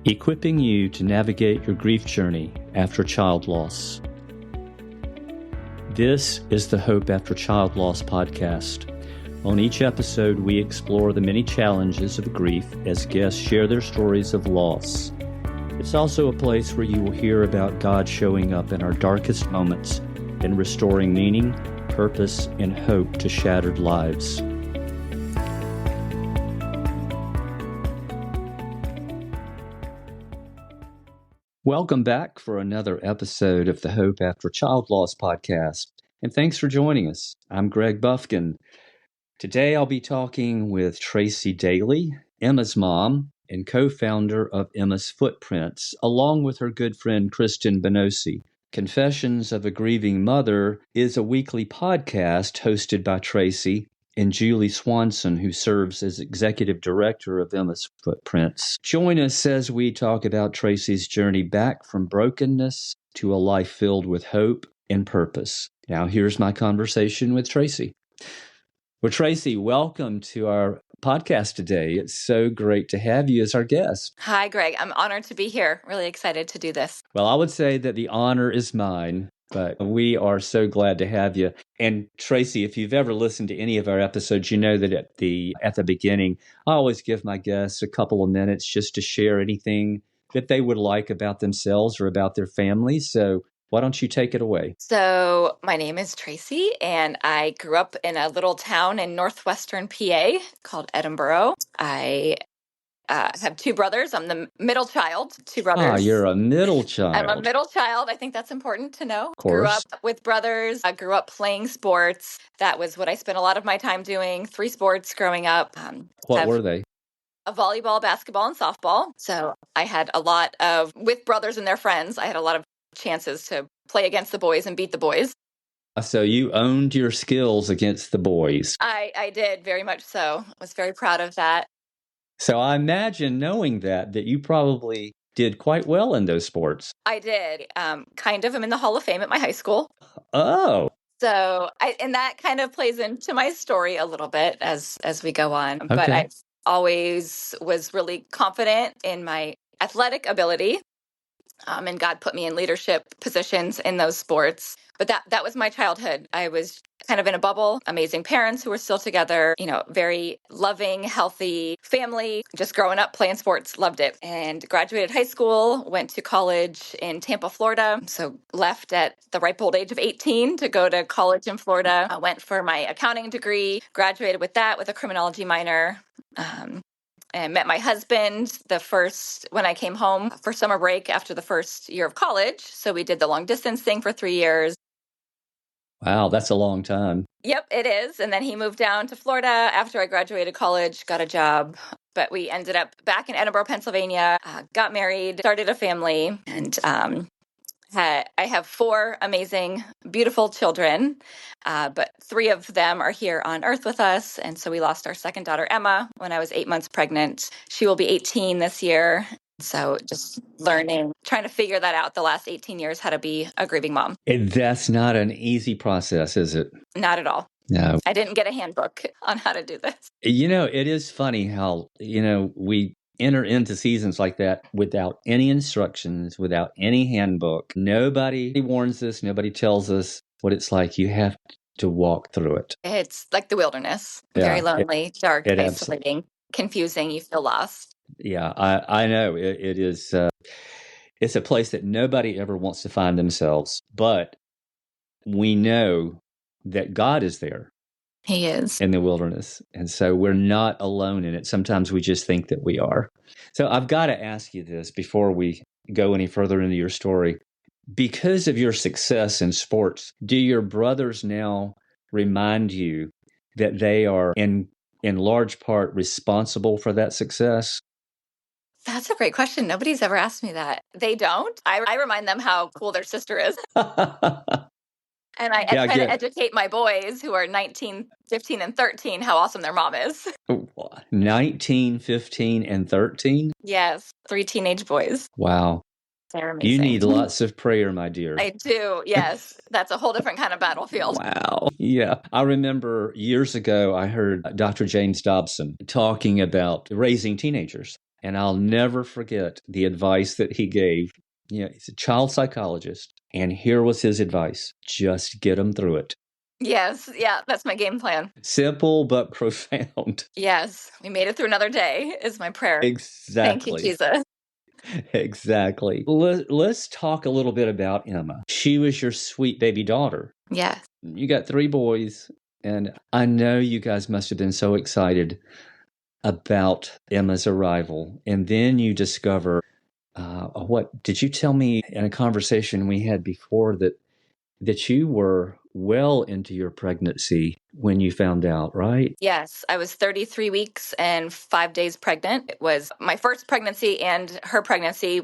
equipping you to navigate your grief journey after child loss. This is the Hope After Child Loss podcast. On each episode, we explore the many challenges of grief as guests share their stories of loss. It's also a place where you will hear about God showing up in our darkest moments and restoring meaning, purpose, and hope to shattered lives. Welcome back for another episode of the Hope After Child Loss podcast, and thanks for joining us. I'm Greg Buffkin. Today I'll be talking with Tracy Dailey, Emma's mom and co-founder of Emma's Footprints, along with her good friend Kristen Benosi. Confessions of a Grieving Mother is a weekly podcast hosted by Tracy and Julie Swanson, who serves as executive director of Emma's Footprints. Join us as we talk about Tracy's journey back from brokenness to a life filled with hope and purpose. Now, here's my conversation with Tracy. Well, Tracy, welcome to our podcast today. It's so great to have you as our guest. Hi, Greg. I'm honored to be here. Really excited to do this. Well, I would say that the honor is mine, but we are so glad to have you. And Tracy, if you've ever listened to any of our episodes, you know that at the beginning, I always give my guests a couple of minutes just to share anything that they would like about themselves or about their family. So why don't you take it away? So my name is Tracy, and I grew up in a little town in northwestern PA called Edinburgh. I have two brothers. I'm the middle child, two brothers. Ah, you're a middle child. I'm a middle child. I think that's important to know. Of course. Grew up with brothers. I grew up playing sports. That was what I spent a lot of my time doing. 3 sports growing up. What were they? Volleyball, basketball, and softball. So I had a lot of, with brothers and their friends, I had a lot of chances to play against the boys and beat the boys. So you owned your skills against the boys. I did, very much so. I was very proud of that. So I imagine, knowing that you probably did quite well in those sports. I did. Kind of. I'm in the Hall of Fame at my high school. Oh. So, and that kind of plays into my story a little bit as we go on. Okay. But I always was really confident in my athletic ability. And God put me in leadership positions in those sports. But that was my childhood. I was kind of in a bubble, amazing parents who were still together, very loving, healthy family, just growing up playing sports, loved it. And graduated high school, went to college in Tampa, Florida. So left at the ripe old age of 18 to go to college in Florida. I went for my accounting degree, graduated with that with a criminology minor. And met my husband when I came home for summer break after the first year of college. So we did the long distance thing for 3 years. Wow, that's a long time. Yep, it is. And then he moved down to Florida after I graduated college, got a job. But we ended up back in Edinburgh, Pennsylvania, got married, started a family, and I have 4 amazing, beautiful children, but 3 of them are here on Earth with us. And so we lost our second daughter, Emma, when I was 8 months pregnant. She will be 18 this year. So just trying to figure that out the last 18 years, how to be a grieving mom. And that's not an easy process, is it? Not at all. No. I didn't get a handbook on how to do this. It is funny how, we enter into seasons like that without any instructions, without any handbook. Nobody warns us. Nobody tells us what it's like. You have to walk through it. It's like the wilderness. Very lonely, dark, isolating, confusing. You feel lost. Yeah, I know. It is. It's a place that nobody ever wants to find themselves. But we know that God is there. He is. In the wilderness. And so we're not alone in it. Sometimes we just think that we are. So I've got to ask you this before we go any further into your story. Because of your success in sports, do your brothers now remind you that they are in large part responsible for that success? That's a great question. Nobody's ever asked me that. They don't. I remind them how cool their sister is. And I try to educate my boys who are 19, 15, and 13 how awesome their mom is. 19, 15, and 13? Yes, 3 teenage boys. Wow. They're amazing. You need lots of prayer, my dear. I do, yes. That's a whole different kind of battlefield. Wow. Yeah. I remember years ago, I heard Dr. James Dobson talking about raising teenagers. And I'll never forget the advice that he gave. He's a child psychologist, and here was his advice: just get them through it. Yes. Yeah. That's my game plan. Simple but profound. Yes. We made it through another day is my prayer. Thank you, Exactly. Jesus. Exactly. Let's talk a little bit about Emma. She was your sweet baby daughter. Yes. You got 3 boys, and I know you guys must have been so excited about Emma's arrival. And then you discover, what did you tell me in a conversation we had before, that you were well into your pregnancy when you found out, right? Yes, I was 33 weeks and 5 days pregnant. It was my first pregnancy, and her pregnancy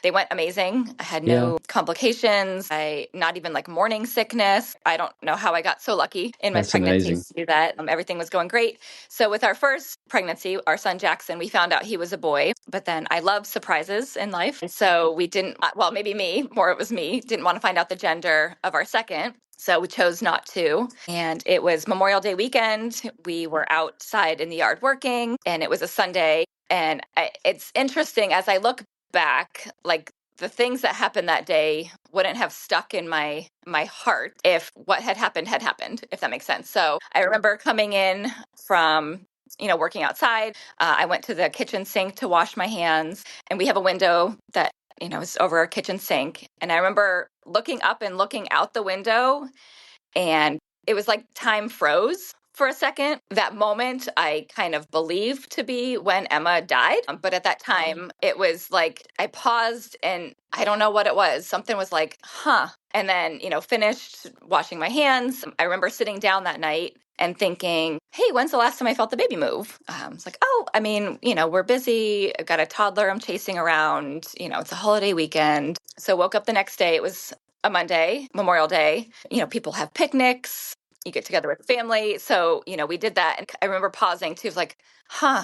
they went amazing. I had Yeah, no complications. Not even like morning sickness. I don't know how I got so lucky in my that's pregnancies amazing. to do that. Everything was going great. So with our first pregnancy, our son Jackson, we found out he was a boy, but then I love surprises in life. And so we didn't, well, maybe me, more it was me, didn't want to find out the gender of our second. So we chose not to. And it was Memorial Day weekend. We were outside in the yard working, and it was a Sunday. And it's interesting as I look back, like the things that happened that day wouldn't have stuck in my heart if what had happened, if that makes sense. So I remember coming in from working outside. I went to the kitchen sink to wash my hands, and we have a window that is over our kitchen sink. And I remember looking up and looking out the window, and it was like time froze for a second. That moment I kind of believed to be when Emma died. But at that time, it was like I paused, and I don't know what it was. Something was like, huh. And then, finished washing my hands. I remember sitting down that night and thinking, hey, when's the last time I felt the baby move? It's like, oh, I mean, we're busy. I've got a toddler I'm chasing around. It's a holiday weekend. So woke up the next day. It was a Monday, Memorial Day. People have picnics. You get together with family. So, we did that. And I remember pausing too, like, huh,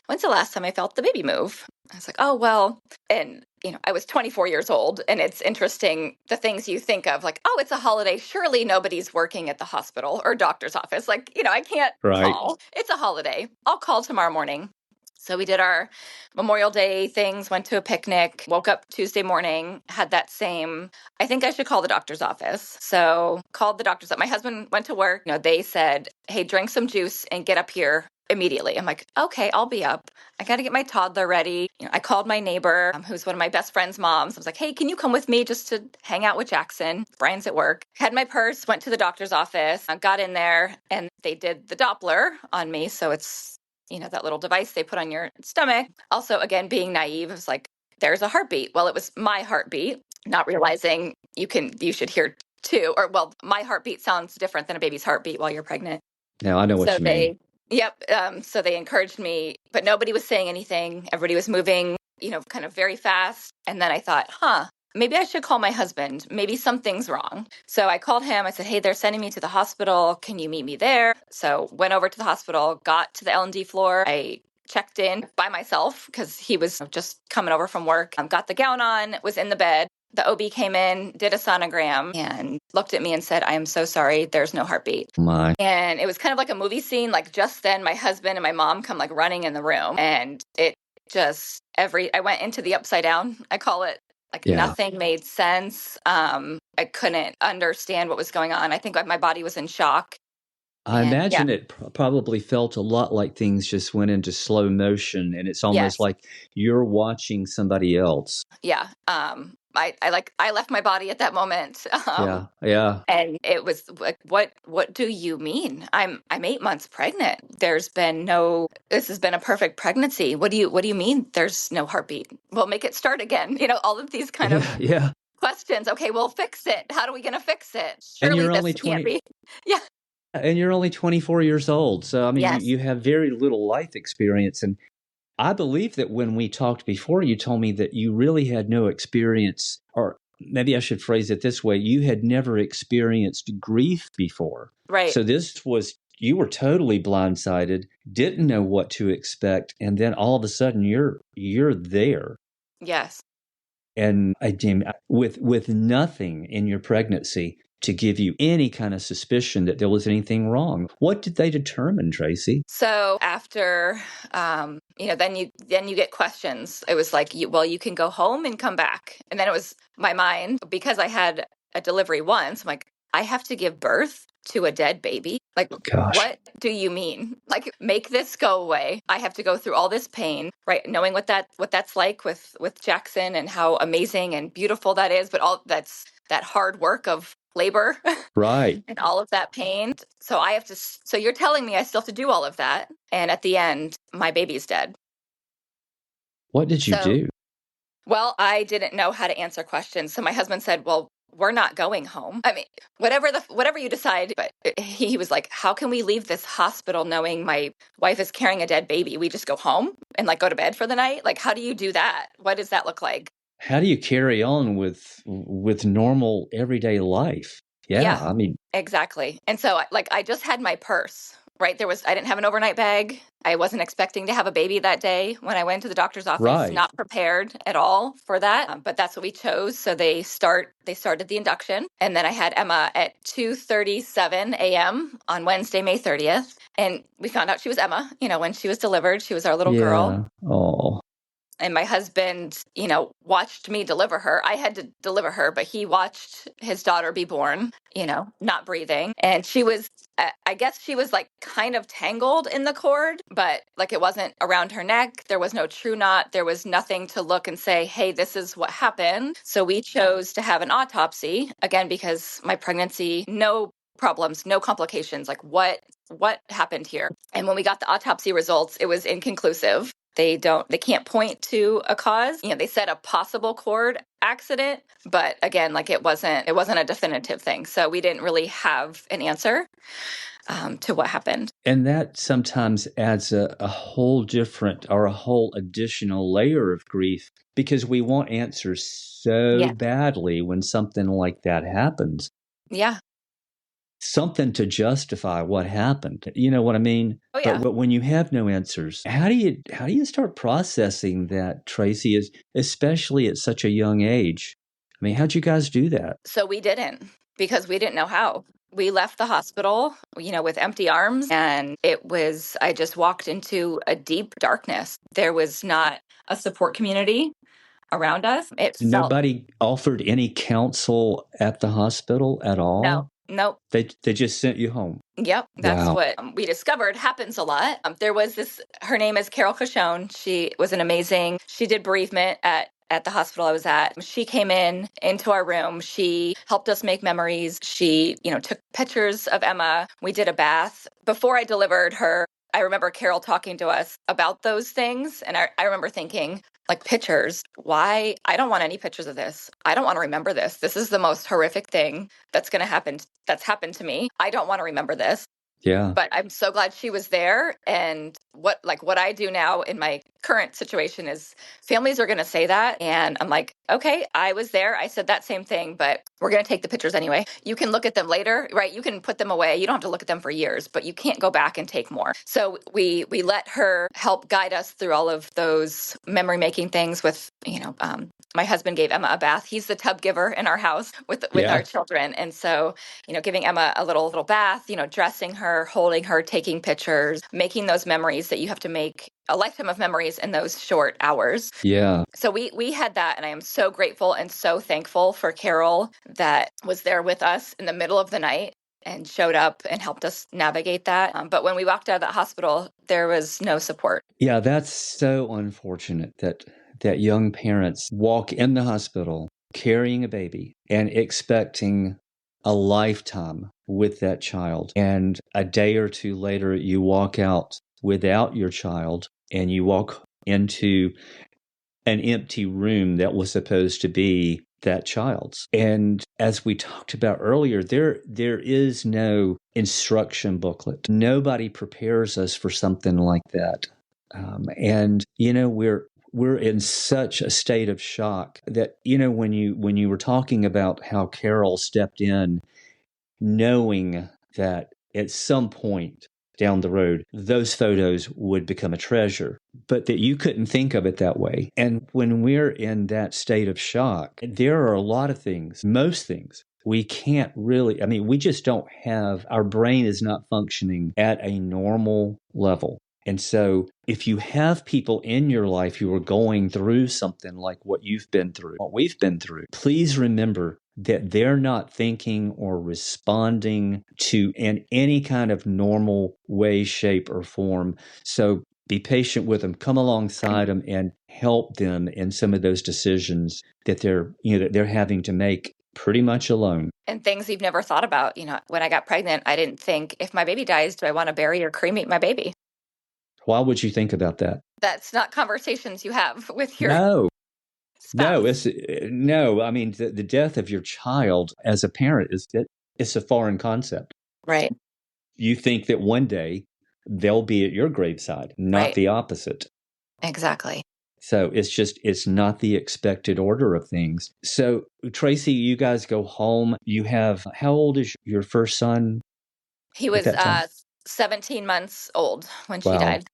when's the last time I felt the baby move? I was like, oh, well, and, I was 24 years old, and it's interesting the things you think of, like, oh, it's a holiday. Surely nobody's working at the hospital or doctor's office. Like, I can't Right. call. It's a holiday. I'll call tomorrow morning. So we did our Memorial Day things, went to a picnic, woke up Tuesday morning, had that same, I think I should call the doctor's office. So called the doctor's office. My husband went to work. They said, hey, drink some juice and get up here immediately. I'm like, okay, I'll be up. I got to get my toddler ready. I called my neighbor, who's one of my best friend's moms. I was like, hey, can you come with me just to hang out with Jackson? Brian's at work. Had my purse, went to the doctor's office, got in there, and they did the Doppler on me. So it's, that little device they put on your stomach. Also, again, being naive, it was like, there's a heartbeat. Well, it was my heartbeat, not realizing you should hear too. Or, well, my heartbeat sounds different than a baby's heartbeat while you're pregnant. Now I know what So you mean. so they encouraged me, but nobody was saying anything. Everybody was moving, kind of very fast. And then I thought, maybe I should call my husband. Maybe something's wrong. So I called him. I said, hey, they're sending me to the hospital. Can you meet me there? So went over to the hospital, got to the L&D floor. I checked in by myself because he was just coming over from work. Got the gown on, was in the bed. The OB came in, did a sonogram, and looked at me and said, I am so sorry, there's no heartbeat. My. And it was kind of like a movie scene. Like just then my husband and my mom come like running in the room, and it just I went into the upside down, I call it. Like Yeah. nothing made sense. I couldn't understand what was going on. I think my body was in shock. I And imagine it probably felt a lot like things just went into slow motion, and it's almost yes, like you're watching somebody else. yeah. I left my body at that moment. Yeah, yeah. And it was like, what do you mean? I'm 8 months pregnant. This has been a perfect pregnancy. What do you mean there's no heartbeat? Well, make it start again. All of these kind of Yeah. questions. Okay, we'll fix it. How are we going to fix it? And Surely you're this only can't 20, be. Yeah. and you're only 24 years old. So, I mean, Yes. you have very little life experience. And I believe that when we talked before, you told me that you really had no experience, or maybe I should phrase it this way: you had never experienced grief before. Right. So you were totally blindsided, didn't know what to expect, and then all of a sudden you're there. Yes. And with nothing in your pregnancy, to give you any kind of suspicion that there was anything wrong. What did they determine, Tracy? So after, then you get questions. It was like, you can go home and come back. And then it was my mind, because I had a delivery once. I'm like, I have to give birth to a dead baby. Like, Gosh. what do you mean? Like, make this go away. I have to go through all this pain, right? Knowing what that's like with Jackson and how amazing and beautiful that is, but all that's that hard work of labor. Right. And all of that pain. So you're telling me I still have to do all of that. And at the end, my baby's dead. What did you So, do? well, I didn't know how to answer questions. So my husband said, well, we're not going home. I mean, whatever you decide. But he was like, how can we leave this hospital knowing my wife is carrying a dead baby? We just go home and like go to bed for the night? Like, how do you do that? What does that look like? How do you carry on with normal everyday life? Yeah, Yeah, I mean, exactly. And so I just had my purse, right? I didn't have an overnight bag. I wasn't expecting to have a baby that day when I went to the doctor's office, right. not prepared at all for that. But that's what we chose. So they started the induction. And then I had Emma at 2:37 a.m. on Wednesday, May 30th. And we found out she was Emma, when she was delivered. She was our little girl. Yeah. Oh, And my husband, watched me deliver her. I had to deliver her, but he watched his daughter be born, not breathing. And I guess she was like kind of tangled in the cord, but like it wasn't around her neck. There was no true knot. There was nothing to look and say, hey, this is what happened. So we chose to have an autopsy, again, because my pregnancy, no problems, no complications. Like what happened here? And when we got the autopsy results, it was inconclusive. They can't point to a cause. They said a possible cord accident, but again, like it wasn't a definitive thing. So we didn't really have an answer to what happened. and that sometimes adds a whole different or a whole additional layer of grief because we want answers so Yeah. badly when something like that happens. Yeah. Something to justify what happened. You know what I mean? Oh yeah. But when you have no answers, how do you start processing that, Tracy, is especially at such a young age? I mean, how'd you guys do that? So we didn't, because we didn't know how. We left the hospital, with empty arms, and I just walked into a deep darkness. There was not a support community around us. It felt Nobody offered any counsel at the hospital at all? no, nope. They just sent you home. Yep, that's Wow. what we discovered happens a lot. There was her name is Carol Cachone. She did bereavement at the hospital I was at. She came into our room. She helped us make memories. She, took pictures of Emma. We did a bath. Before I delivered her, I remember Carol talking to us about those things. And I remember thinking, like, pictures, why? I don't want any pictures of this. I don't want to remember this. This is the most horrific thing that's happened to me. I don't want to remember this. Yeah. But I'm so glad she was there. And what I do now in my current situation is families are going to say that. And I'm like, okay, I was there. I said that same thing, but we're going to take the pictures anyway. You can look at them later, right? You can put them away. You don't have to look at them for years, but you can't go back and take more. So we let her help guide us through all of those memory making things with, my husband gave Emma a bath. He's the tub giver in our house with Yeah. our children. And so, giving Emma a little bath, dressing her, holding her, taking pictures, making those memories that you have to make a lifetime of memories in those short hours. Yeah. So we had that, and I am so grateful and so thankful for Carol that was there with us in the middle of the night and showed up and helped us navigate that. But when we walked out of that hospital, there was no support. Yeah, that's so unfortunate that young parents walk in the hospital carrying a baby and expecting a lifetime with that child. And a day or two later, you walk out without your child and you walk into an empty room that was supposed to be that child's. And as we talked about earlier, there is no instruction booklet. Nobody prepares us for something like that. And we're in such a state of shock that when you were talking about how Carol stepped in, knowing that at some point down the road, those photos would become a treasure, but that you couldn't think of it that way. And when we're in that state of shock, there are a lot of things, most things we can't really, we just don't have, our brain is not functioning at a normal level. And so if you have people in your life who are going through something like what you've been through, what we've been through, please remember that they're not thinking or responding to in any kind of normal way, shape, or form. So be patient with them, come alongside them and help them in some of those decisions that they're having to make pretty much alone. And things you've never thought about. When I got pregnant, I didn't think, if my baby dies, do I want to bury or cremate my baby? Why would you think about that? That's not conversations you have with your No, spouse. no. The death of your child as a parent it's a foreign concept. Right. You think that one day they'll be at your graveside, not Right. the opposite. Exactly. So it's not the expected order of things. So Tracy, you guys go home. How old is your first son He at was that time? 17 months old when she Wow. died.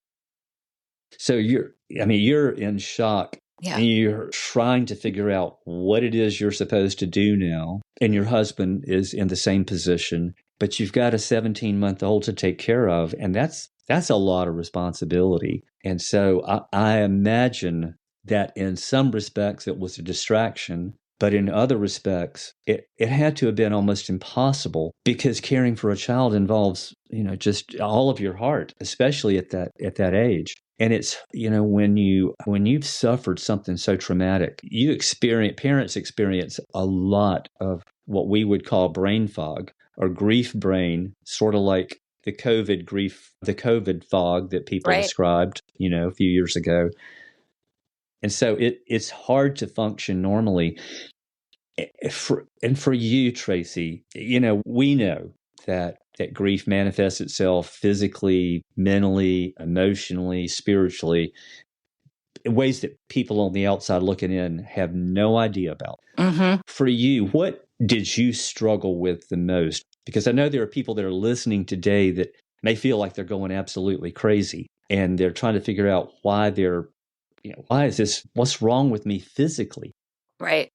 So you're in shock. Yeah. And you're trying to figure out what it is you're supposed to do now. And your husband is in the same position, but you've got a 17-month-old to take care of. And that's a lot of responsibility. And so I imagine that in some respects it was a distraction, but in other respects it had to have been almost impossible because caring for a child involves, just all of your heart, especially at that age. And it's, when you've suffered something so traumatic, parents experience a lot of what we would call brain fog or grief brain, sort of like the COVID fog that people Right. described, a few years ago. And so it's hard to function normally. For you, Tracy, we know that grief manifests itself physically, mentally, emotionally, spiritually, in ways that people on the outside looking in have no idea about. Mm-hmm. For you, what did you struggle with the most? Because I know there are people that are listening today that may feel like they're going absolutely crazy and they're trying to figure out why what's wrong with me physically? Right.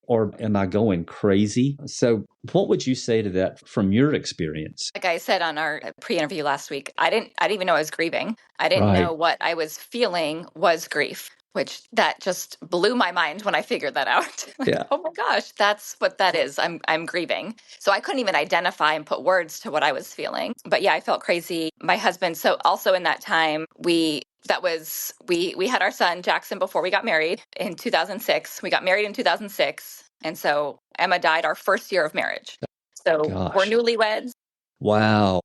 Or am I going crazy? So what would you say to that from your experience? Like I said on our pre-interview last week, I didn't even know I was grieving. I didn't Right. know what I was feeling was grief, which that just blew my mind when I figured that out. Yeah. Oh my gosh, that's what that is. I'm grieving. So I couldn't even identify and put words to what I was feeling. But yeah, I felt crazy. My husband, so also in that time, we had our son Jackson before we got married in 2006. We got married in 2006. And so Emma died our first year of marriage. So we're Gosh. newlyweds. Wow.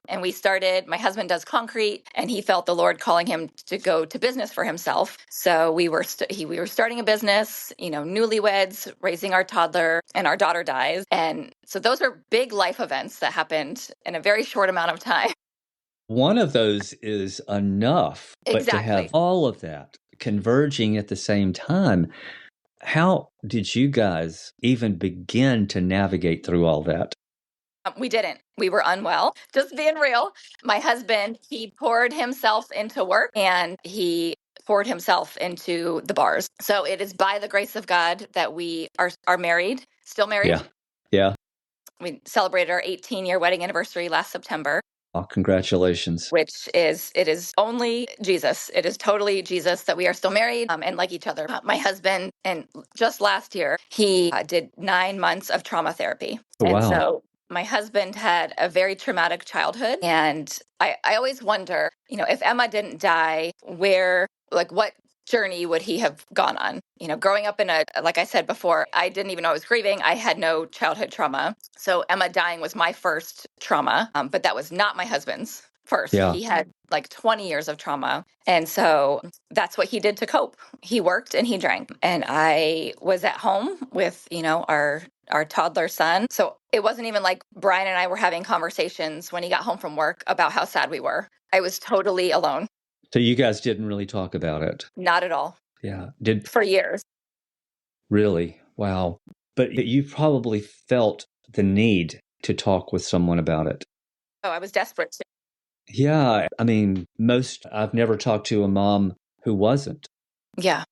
And my husband does concrete, and he felt the Lord calling him to go to business for himself. So we were starting a business, newlyweds, raising our toddler, and our daughter dies. And so those are big life events that happened in a very short amount of time. One of those is enough, but to Exactly. have all of that converging at the same time, how did you guys even begin to navigate through all that? We didn't. We were unwell. Just being real. My husband, he poured himself into work and he poured himself into the bars. So it is by the grace of God that we are married, still married. Yeah. Yeah. We celebrated our 18-year wedding anniversary last September. Oh, congratulations. It is only Jesus. It is totally Jesus that we are still married and like each other. My husband, and just last year, he did 9 months of trauma therapy. Wow. And so my husband had a very traumatic childhood. And I always wonder, if Emma didn't die, what journey would he have gone on? Growing up like I said before, I didn't even know I was grieving. I had no childhood trauma. So Emma dying was my first trauma, but that was not my husband's first. Yeah. He had like 20 years of trauma. And so that's what he did to cope. He worked and he drank. And I was at home with, our toddler son. So it wasn't even like Bryan and I were having conversations when he got home from work about how sad we were. I was totally alone. So you guys didn't really talk about it? Not at all. Yeah. For years. Really? Wow. But you probably felt the need to talk with someone about it. Oh, I was desperate to. Yeah. I've never talked to a mom who wasn't. Yeah.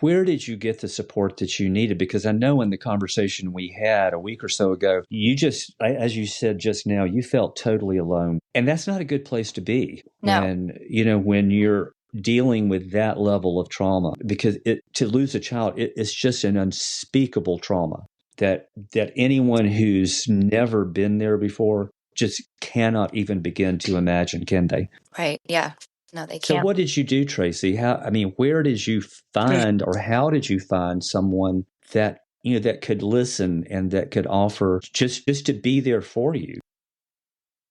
where did you get the support that you needed? Because I know in the conversation we had a week or so ago, you just, as you said just now, you felt totally alone. And that's not a good place to be No. when you're dealing with that level of trauma, because to lose a child, it's just an unspeakable trauma that anyone who's never been there before just cannot even begin to imagine, can they? Right. Yeah. No, they So can't. what did you do, Tracy? Where did you find, or how did you find someone that, that could listen and that could offer just to be there for you?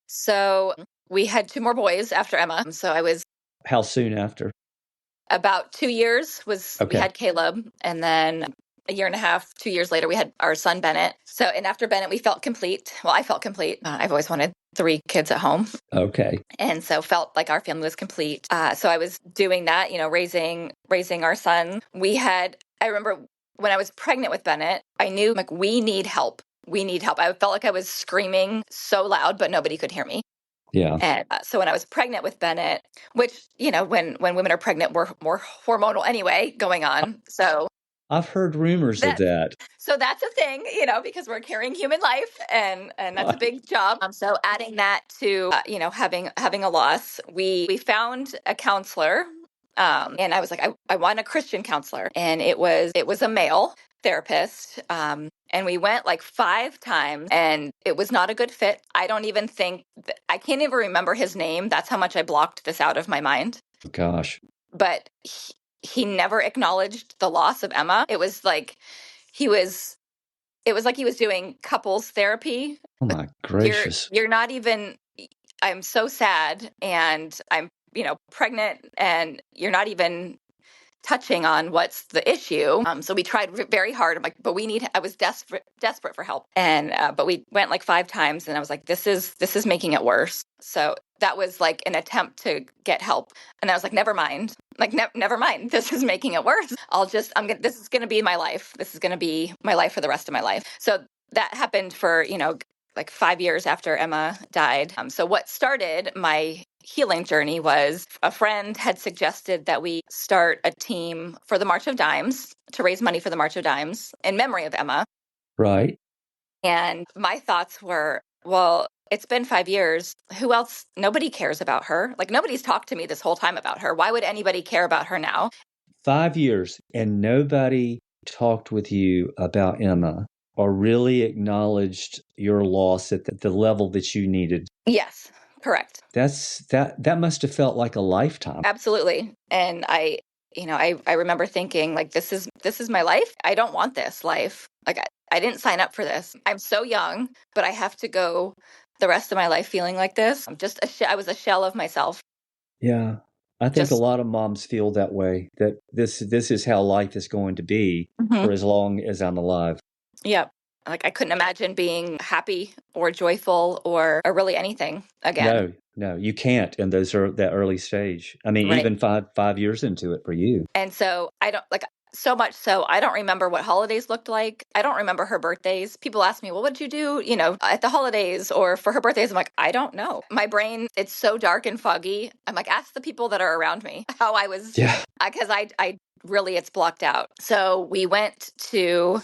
So we had two more boys after Emma. So I was How soon after? about 2 years we Okay. had Caleb, and then a year and a half, 2 years later, we had our son Bennett. So, and after Bennett, we felt complete. Well, I felt complete. I've always wanted 3 kids at home. Okay. And so felt like our family was complete. So I was doing that, raising our son. I remember when I was pregnant with Bennett, I knew like we need help. We need help. I felt like I was screaming so loud, but nobody could hear me. Yeah. And so when I was pregnant with Bennett, which, when women are pregnant, we're more hormonal anyway going on. So I've heard rumors of that that. so that's a thing, because we're carrying human life, and that's a Right. big job. So adding that to having a loss, we found a counselor, and I was like, I want a Christian counselor, and it was a male therapist, and we went like 5 times, and it was not a good fit. I don't even think I can't even remember his name. That's how much I blocked this out of my mind. Gosh. But he never acknowledged the loss of Emma. It was like he was doing couples therapy. Oh my You're gracious. you're not even I'm so sad, and I'm, pregnant, and you're not even touching on what's the issue. So we tried very hard. I'm like, but I was desperate for help. And, but we went like 5 times, and I was like, this is making it worse. So that was like an attempt to get help. And I was like, never mind. Like, never mind. This is making it worse. This is going to be my life. This is going to be my life for the rest of my life. So that happened for, like 5 years after Emma died. So what started my healing journey was a friend had suggested that we start a team for the March of Dimes to raise money for the March of Dimes in memory of Emma. Right. And my thoughts were, well, it's been 5 years. Who else? Nobody cares about her. Like, nobody's talked to me this whole time about her. Why would anybody care about her now? 5 years and nobody talked with you about Emma or really acknowledged your loss at the level that you needed. Yes, correct. That must have felt like a lifetime. Absolutely. And I remember thinking, like, this is my life. I don't want this life. Like, I didn't sign up for this. I'm so young, but I have to go the rest of my life feeling like this. I was a shell of myself. Yeah. I think a Just lot of moms feel that way, that this is how life is going to be Mhm. for as long as I'm alive. Yep. Like, I couldn't imagine being happy or joyful or really anything again. No, you can't in that early stage. I mean, Right. even 5 years into it for you. And so I don't like so much so I don't remember what holidays looked like. I don't remember her birthdays. People ask me, well, what did you do, at the holidays or for her birthdays? I'm like, I don't know. My brain, it's so dark and foggy. I'm like, ask the people that are around me how I was, Yeah. because I really, it's blocked out. So we went to,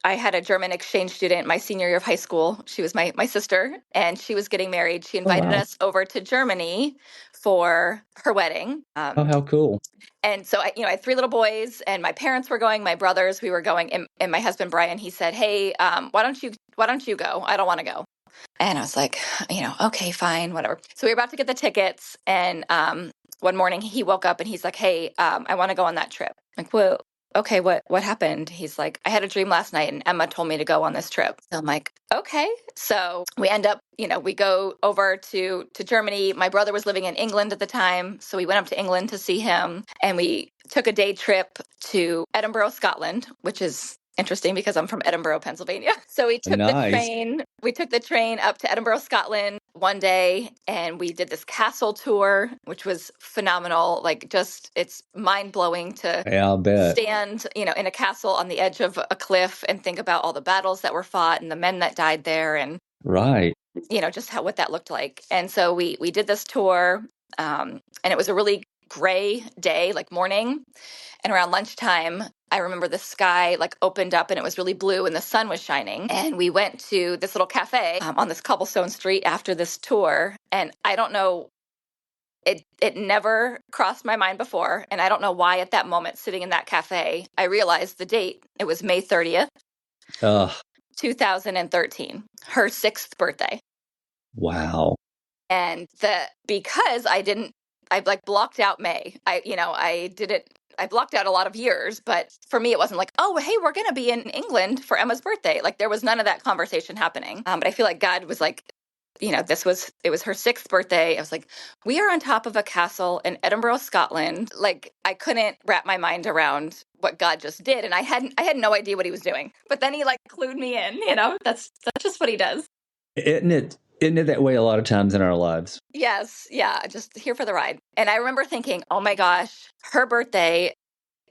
I had a German exchange student my senior year of high school. She was my sister, and she was getting married. She Oh, invited wow. us over to Germany for her wedding. Oh, how cool. And so I had 3 little boys, and my parents were going, my brothers, we were going, and my husband Bryan, he said, "Hey, why don't you go? I don't want to go." And I was like, okay, fine, whatever. So we were about to get the tickets, and one morning he woke up and he's like, "Hey, I want to go on that trip." I'm like, well, okay, what happened? He's like, "I had a dream last night, and Emma told me to go on this trip." So I'm like, okay. So we end up, we go over to Germany. My brother was living in England at the time, so we went up to England to see him, and we took a day trip to Edinburgh, Scotland, which is interesting because I'm from Edinburgh, Pennsylvania. So we took the Nice. train. We took the train up to Edinburgh, Scotland one day, and we did this castle tour, which was phenomenal. Like, just, it's mind blowing to Yeah, I'll bet. stand, in a castle on the edge of a cliff and think about all the battles that were fought and the men that died there, and Right. just what that looked like. And so we did this tour, and it was a really gray day, like morning. And around lunchtime, I remember the sky like opened up and it was really blue and the sun was shining. And we went to this little cafe on this cobblestone street after this tour. And I don't know, it never crossed my mind before. And I don't know why at that moment, sitting in that cafe, I realized the date. It was May 30th, Uh, 2013, her 6th birthday. wow. And because I like blocked out May. I blocked out a lot of years, but for me, it wasn't like, oh, hey, we're going to be in England for Emma's birthday. Like there was none of that conversation happening. But I feel like God was like, it was her 6th birthday. I was like, we are on top of a castle in Edinburgh, Scotland. Like I couldn't wrap my mind around what God just did. And I had no idea what he was doing, but then he like clued me in, that's just what he does. Isn't it that way a lot of times in our lives? Yes. Yeah. Just here for the ride. And I remember thinking, oh my gosh, her birthday,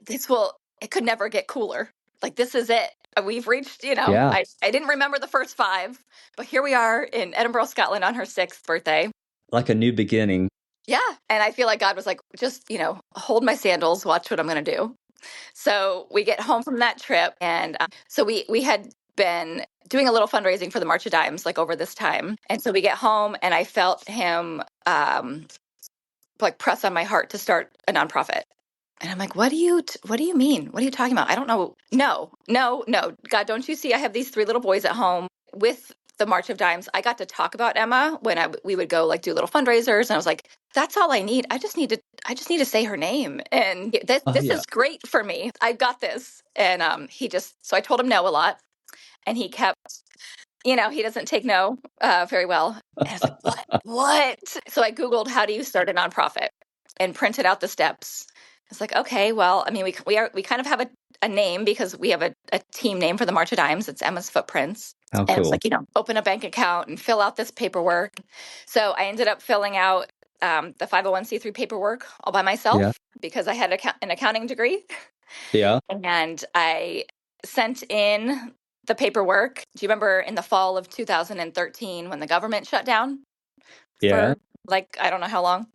it could never get cooler. Like, this is it. We've reached, Yeah. I didn't remember the first 5, but here we are in Edinburgh, Scotland on her 6th birthday. Like a new beginning. Yeah. And I feel like God was like, just, hold my sandals, watch what I'm going to do. So we get home from that trip. And so we had been doing a little fundraising for the March of Dimes, like over this time. And so we get home and I felt him like press on my heart to start a nonprofit. And I'm like, what do you mean? What are you talking about? I don't know. No. God, don't you see I have these 3 little boys at home with the March of Dimes? I got to talk about Emma when we would go like do little fundraisers. And I was like, that's all I need. I just need to say her name. And this Yeah. is great for me. I got this. And so I told him no a lot. And he kept, he doesn't take no very well. And I was like, what? So I Googled, how do you start a nonprofit, and printed out the steps. It's like, okay, well, I mean, we kind of have a name because we have a team name for the March of Dimes. It's Emma's Footprints. How And it's cool. like, open a bank account and fill out this paperwork. So I ended up filling out the 501c3 paperwork all by myself Yeah. because I had an accounting degree. Yeah. And I sent in the paperwork. Do you remember in the fall of 2013 when the government shut down Yeah. for like, I don't know how long?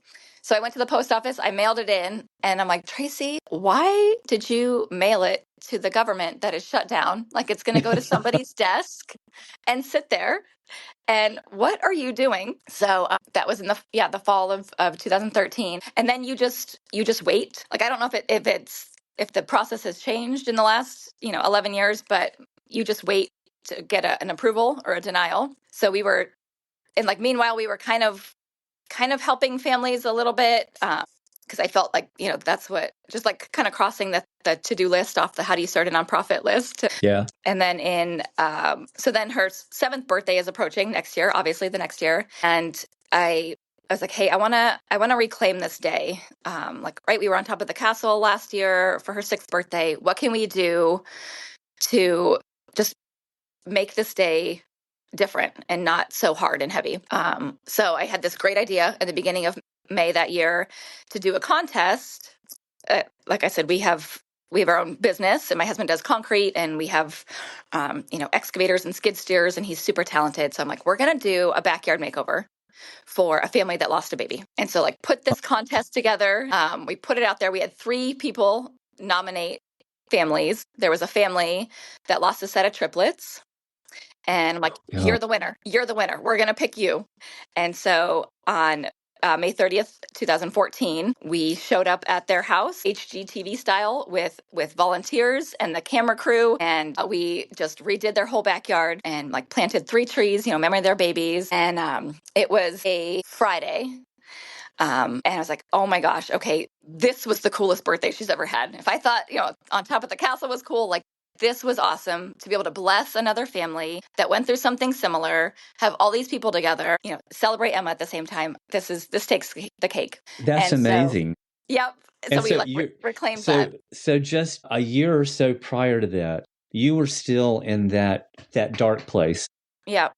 So I went to the post office, I mailed it in, and I'm like, Tracy, why did you mail it to the government that is shut down? Like it's going to go to somebody's desk and sit there. And what are you doing? So that was in the fall of 2013. And then you just wait. Like, I don't know if the process has changed in the last, 11 years, but you just wait to get an approval or a denial. So meanwhile, we were kind of helping families a little bit because I felt like, that's what, just like kind of crossing the to-do list off the how do you start a nonprofit list. Yeah. And then so then her 7th birthday is approaching next year, obviously the next year. And I was like, hey, I want to reclaim this day. We were on top of the castle last year for her 6th birthday. What can we do to just make this day different and not so hard and heavy? So I had this great idea at the beginning of May that year to do a contest. Like I said, we have our own business, and my husband does concrete, and we have, excavators and skid steers, and he's super talented. So I'm like, we're going to do a backyard makeover for a family that lost a baby. And so put this contest together. We put it out there. We had 3 people nominate families. There was a family that lost a set of triplets. And I'm like, Yeah. you're the winner. You're the winner. We're going to pick you. And so on May 30th, 2014, we showed up at their house, HGTV style, with volunteers and the camera crew. And we just redid their whole backyard and planted 3 trees, memory of their babies. And it was a Friday. And I was like, oh my gosh, okay, this was the coolest birthday she's ever had. If I thought, on top of the castle was cool, this was awesome to be able to bless another family that went through something similar, have all these people together, celebrate Emma at the same time. This takes the cake. That's And so, amazing. yep. So And we so you reclaimed that. so just a year or so prior to that, you were still in that dark place Yep.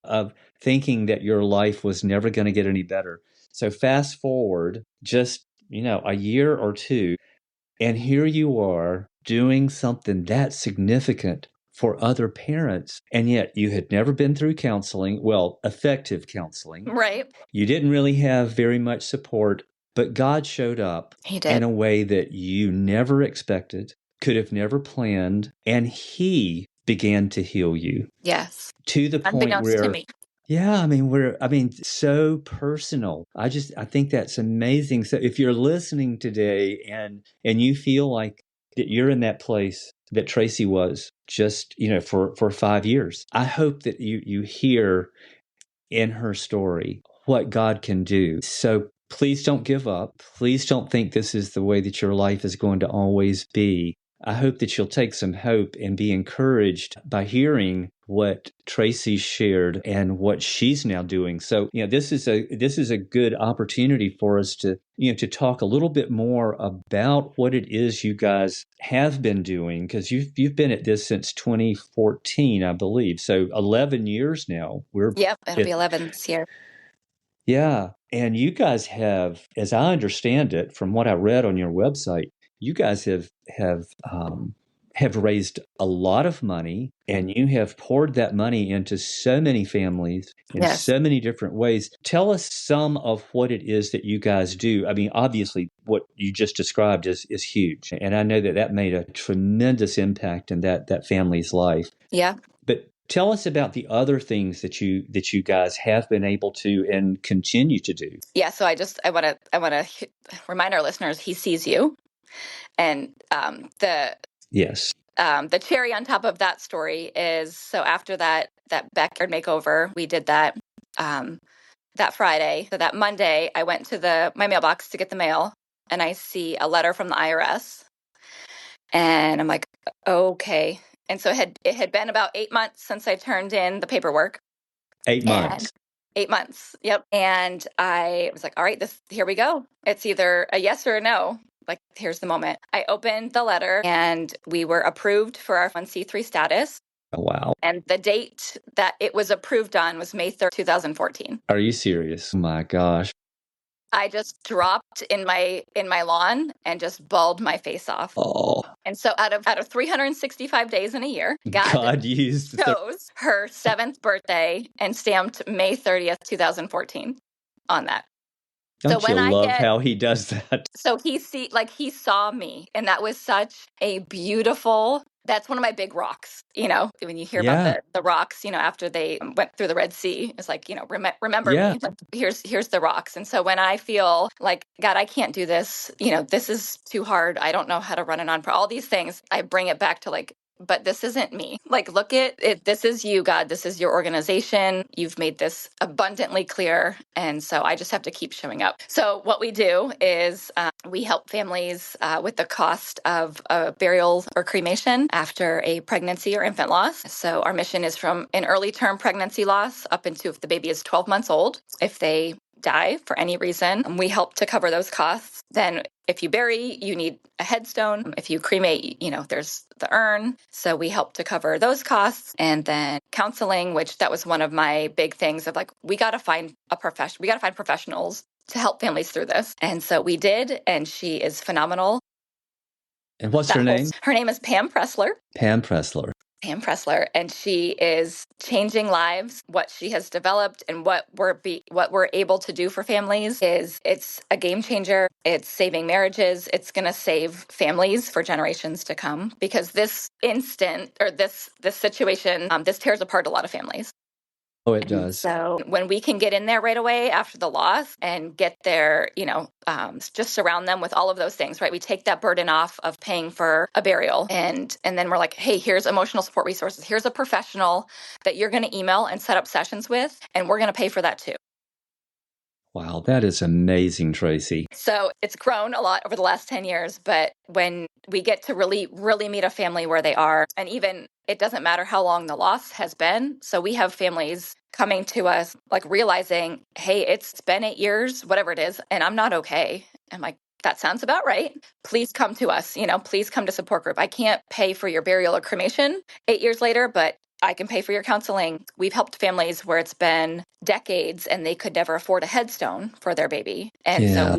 of thinking that your life was never going to get any better. So fast forward just, a year or two, and here you are doing something that significant for other parents. And yet you had never been through counseling, well, effective counseling. Right. You didn't really have very much support but God showed up He in did. a way that you never expected, could have never planned, and He began to heal you Yes. to the point Unbeknownst to where, me. yeah, I mean, so personal. I think that's amazing. So if you're listening today and you feel like that you're in that place that Tracy was just, for 5 years, I hope that you hear in her story what God can do. So please don't give up. Please don't think this is the way that your life is going to always be. I hope that you'll take some hope and be encouraged by hearing what Tracy shared and what she's now doing. So, this is a good opportunity for us to, to talk a little bit more about what it is you guys have been doing, because you've been at this since 2014, I believe. So 11 years now. Yep, it'll be 11 this year. Yeah, and you guys have, as I understand it, from what I read on your website, you guys have raised a lot of money, and you have poured that money into so many families in Yes. so many different ways. Tell us some of what it is that you guys do. I mean, obviously, what you just described is huge, and I know that made a tremendous impact in that family's life. Yeah. But tell us about the other things that you guys have been able to and continue to do. Yeah. So I want to remind our listeners, He sees you, and Yes. the cherry on top of that story is, so after that backyard makeover, we did that that Friday. So that Monday, I went to my mailbox to get the mail, and I see a letter from the IRS, and I'm like, okay. And so it had been about 8 months since I turned in the paperwork. 8 months. 8 months. Yep. And I was like, all right, here we go. It's either a yes or a no. Like, here's the moment. I opened the letter, and we were approved for our 1C3 status. Oh, wow. And the date that it was approved on was May 3rd, 2014. Are you serious? Oh my gosh. I just dropped in my lawn and just bawled my face off. Oh, And so out of 365 days in a year, God used chose her 7th birthday and stamped May 30th, 2014 on that. Don't So you when I love get how he does that? So he saw me, and that was such a beautiful. That's one of my big rocks. When you hear about Yeah. the rocks, after they went through the Red Sea, it's like, remember Yeah. me. Like, here's the rocks. And so when I feel like, God, I can't do this. This is too hard. I don't know how to run a nonprofit. All these things, I bring it back to like, but this isn't me. Like, look at it. This is you, God. This is your organization. You've made this abundantly clear. And so I just have to keep showing up. So what we do is we help families with the cost of a burial or cremation after a pregnancy or infant loss. So our mission is from an early term pregnancy loss up into if the baby is 12 months old. If they die for any reason, we help to cover those costs. Then if you bury, you need a headstone. If you cremate, there's the urn. So we help to cover those costs. And then counseling, which that was one of my big things of like, we got to find professionals to help families through this. And so we did, and she is phenomenal. And what's her name? Her name is Pam Pressler. Pam Pressler. Pam Pressler, and she is changing lives. What she has developed and what we're able to do for families it's a game changer. It's saving marriages. It's going to save families for generations to come, because this situation this tears apart a lot of families. Oh, it does. So when we can get in there right away after the loss and get there, just surround them with all of those things, right? We take that burden off of paying for a burial, and then we're like, hey, here's emotional support resources. Here's a professional that you're going to email and set up sessions with, and we're going to pay for that too. Wow, that is amazing, Tracy. So it's grown a lot over the last 10 years, but when we get to really, really meet a family where they are, and even it doesn't matter how long the loss has been. So we have families coming to us like realizing, hey, it's been 8 years, whatever it is, and I'm not okay. I'm like, that sounds about right. Please come to us, please come to support group. I can't pay for your burial or cremation 8 years later, but I can pay for your counseling. We've helped families where it's been decades and they could never afford a headstone for their baby. And so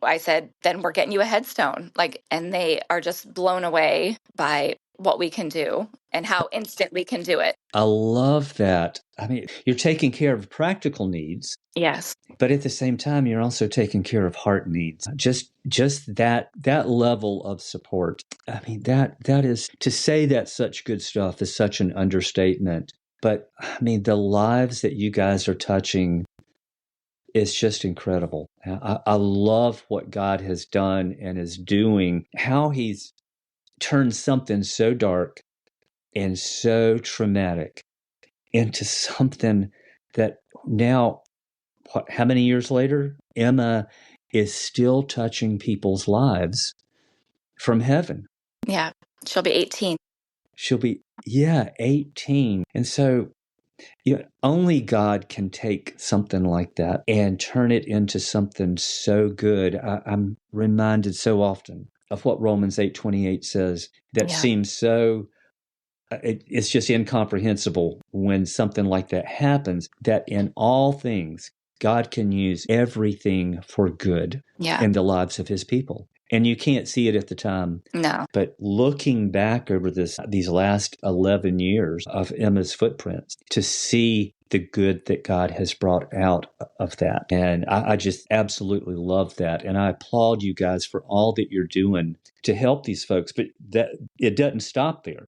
I said, then we're getting you a headstone. And they are just blown away by what we can do and how instant we can do it. I love that. I mean, you're taking care of practical needs. Yes. But at the same time, you're also taking care of heart needs. Just that level of support. I mean, that is, to say that such good stuff is such an understatement. But I mean, the lives that you guys are touching is just incredible. I love what God has done and is doing, how he's turned something so dark and so traumatic into something that now, how many years later, Emma is still touching people's lives from heaven. Yeah. She'll be 18. She'll be, 18. And so, only God can take something like that and turn it into something so good. I'm reminded so often of what Romans 8:28 says that seems so, it's just incomprehensible when something like that happens, that in all things, God can use everything for good in the lives of his people. And you can't see it at the time. No. But looking back over these last 11 years of Emma's footprints, to see the good that God has brought out of that. And I just absolutely love that. And I applaud you guys for all that you're doing to help these folks. But that it doesn't stop there.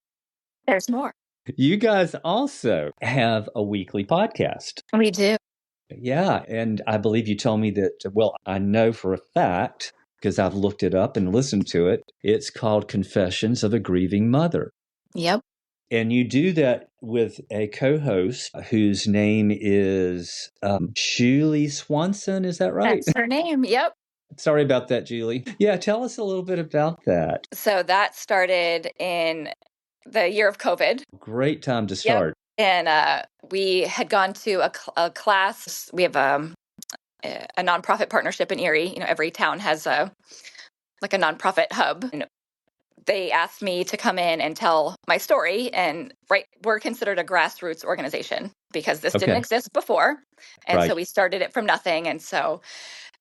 There's more. You guys also have a weekly podcast. We do. Yeah. And I believe you told me that, well, I know for a fact, because I've looked it up and listened to it, it's called Confessions of a Grieving Mother. Yep. And you do that with a co-host whose name is Julie Swanson. Is that right? That's her name. Yep. Sorry about that, Julie. Yeah, tell us a little bit about that. So that started in the year of COVID. Great time to start. Yep. And we had gone to a class. We have a nonprofit partnership in Erie. Every town has a nonprofit hub. And they asked me to come in and tell my story. And we're considered a grassroots organization because this didn't exist before. And so we started it from nothing. And so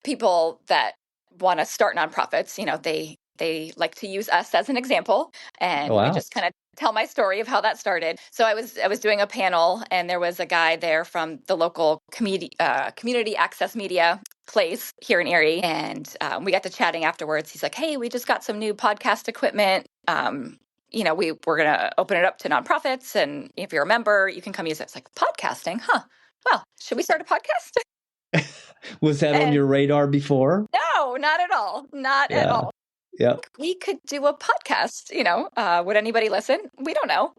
people that want to start nonprofits, they like to use us as an example. And I just kind of tell my story of how that started. So I was doing a panel, and there was a guy there from the local community access media place here in Erie, and we got to chatting afterwards. He's like, "Hey, we just got some new podcast equipment. We're gonna open it up to nonprofits, and if you're a member, you can come use it." It's like, podcasting, huh? Well, should we start a podcast? Was that on your radar before? No, not at all. Not at all. Yeah. We could do a podcast, would anybody listen? We don't know.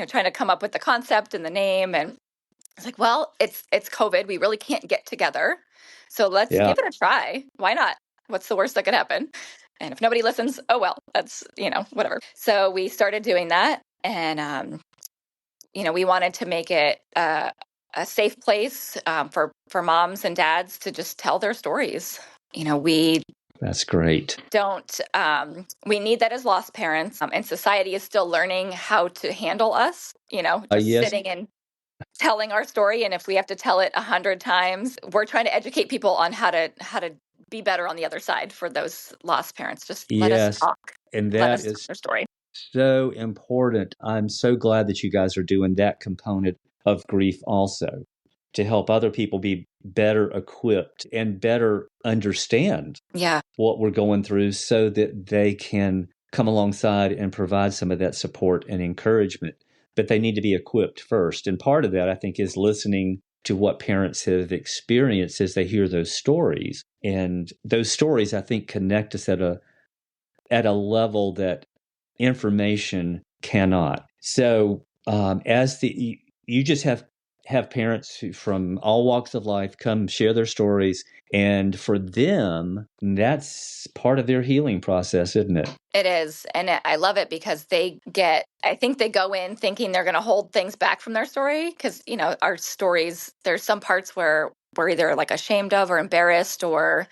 Trying to come up with the concept and the name. And it's like, well, it's COVID. We really can't get together. So let's give it a try. Why not? What's the worst that could happen? And if nobody listens, oh, well, that's, whatever. So we started doing that. And, we wanted to make it a safe place for moms and dads to just tell their stories. That's great. We need that as lost parents, and society is still learning how to handle us, sitting and telling our story. And if we have to tell it 100 times, we're trying to educate people on how to be better on the other side for those lost parents. Just let us talk. And that is their story. So important. I'm so glad that you guys are doing that component of grief also, to help other people be better equipped and better understand what we're going through, so that they can come alongside and provide some of that support and encouragement. But they need to be equipped first. And part of that, I think, is listening to what parents have experienced as they hear those stories. And those stories, I think, connect us at a level that information cannot. So you just have parents from all walks of life come share their stories, and for them, that's part of their healing process, isn't it? It is. And I love it because I think they go in thinking they're going to hold things back from their story, because, our stories, there's some parts where we're either like ashamed of or embarrassed or,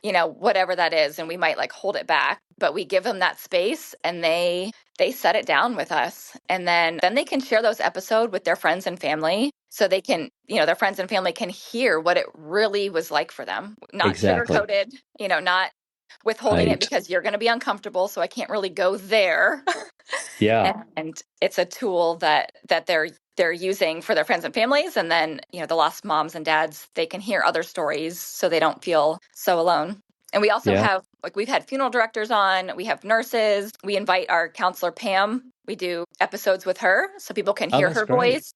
whatever that is. And we might hold it back, but we give them that space, and they set it down with us. And then they can share those episodes with their friends and family, so they can, their friends and family can hear what it really was like for them. Not sugar-coated, not withholding it Right. because you're going to be uncomfortable, so I can't really go there. Yeah. And it's a tool that they're using for their friends and families. And then, the lost moms and dads, they can hear other stories so they don't feel so alone. And we also Yeah. have, we've had funeral directors on, we have nurses, we invite our counselor, Pam. We do episodes with her so people can Oh, hear that's her great. voice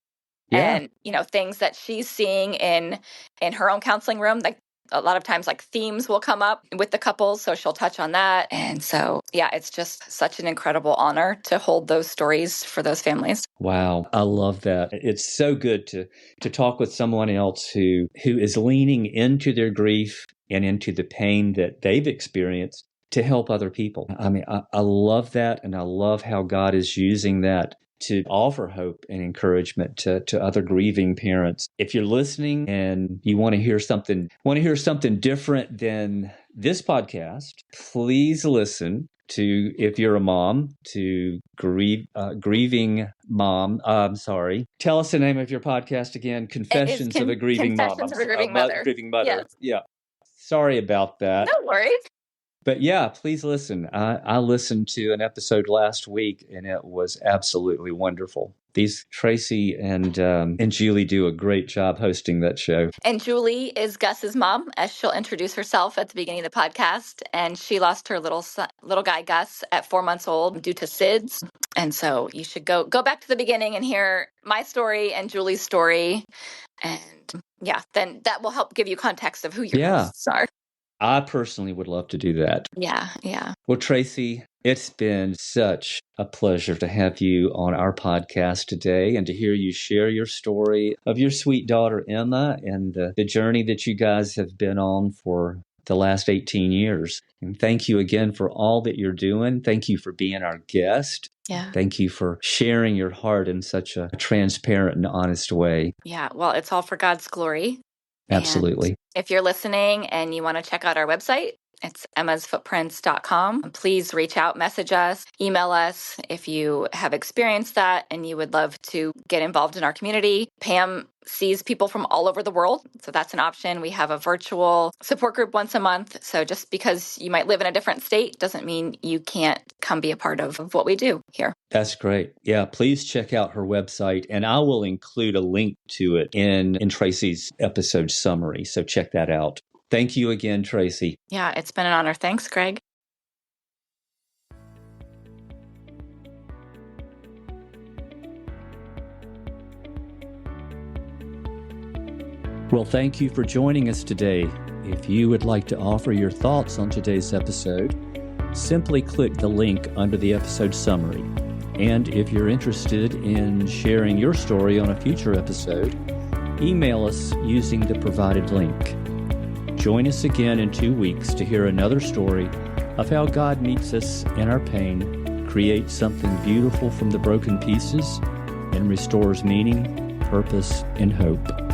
Yeah. and, things that she's seeing in her own counseling room. Like a lot of times, like themes will come up with the couples. So she'll touch on that. And so, yeah, it's just such an incredible honor to hold those stories for those families. Wow. I love that. It's so good to talk with someone else who is leaning into their grief and into the pain that they've experienced to help other people. I mean, I love that. And I love how God is using that to offer hope and encouragement to other grieving parents. If you're listening and you want to hear something different than this podcast, please listen to, if you're a mom, to grieving mom. I'm sorry. Tell us the name of your podcast again. It is Confessions of a Grieving Mom. Confessions of a Grieving Mother. Grieving Mother. Yes. Yeah. Sorry about that. No worries. But yeah, please listen. I listened to an episode last week, and it was absolutely wonderful. These Tracy and Julie do a great job hosting that show. And Julie is Gus's mom, as she'll introduce herself at the beginning of the podcast. And she lost her little guy Gus at 4 months old due to SIDS. And so you should go back to the beginning and hear my story and Julie's story. And yeah, then that will help give you context of who your hosts are. I personally would love to do that. Yeah, yeah. Well, Tracy, it's been such a pleasure to have you on our podcast today and to hear you share your story of your sweet daughter, Emma, and the journey that you guys have been on for the last 18 years. And thank you again for all that you're doing. Thank you for being our guest. Yeah. Thank you for sharing your heart in such a transparent and honest way. Yeah, well, it's all for God's glory. Absolutely. And if you're listening and you want to check out our website, it's emmasfootprints.com. Please reach out, message us, email us if you have experienced that and you would love to get involved in our community. Pam sees people from all over the world, so that's an option. We have a virtual support group once a month. So just because you might live in a different state doesn't mean you can't come be a part of what we do here. That's great. Yeah, please check out her website, and I will include a link to it in Tracy's episode summary. So check that out. Thank you again, Tracy. Yeah, it's been an honor. Thanks, Greg. Well, thank you for joining us today. If you would like to offer your thoughts on today's episode, simply click the link under the episode summary. And if you're interested in sharing your story on a future episode, email us using the provided link. Join us again in 2 weeks to hear another story of how God meets us in our pain, creates something beautiful from the broken pieces, and restores meaning, purpose, and hope.